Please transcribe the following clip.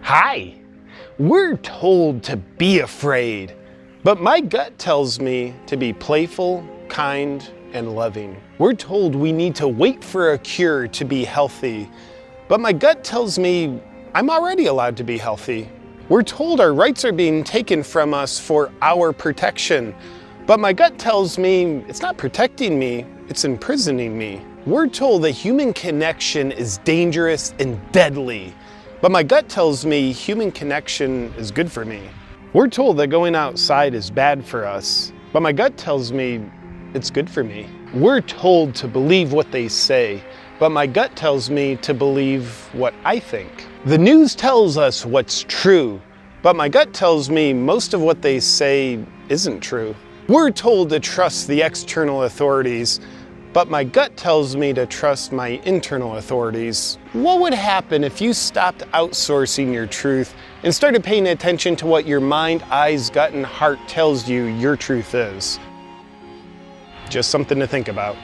Hi! We're told to be afraid, but my gut tells me to be playful, kind, and loving. We're told we need to wait for a cure to be healthy, but my gut tells me I'm already allowed to be healthy. We're told our rights are being taken from us for our protection, but my gut tells me it's not protecting me, it's imprisoning me. We're told that human connection is dangerous and deadly, but my gut tells me human connection is good for me. We're told that going outside is bad for us, but my gut tells me it's good for me. We're told to believe what they say, but my gut tells me to believe what I think. The news tells us what's true, but my gut tells me most of what they say isn't true. We're told to trust the external authorities, but my gut tells me to trust my internal authorities. What would happen if you stopped outsourcing your truth and started paying attention to what your mind, eyes, gut, and heart tells you your truth is? Just something to think about.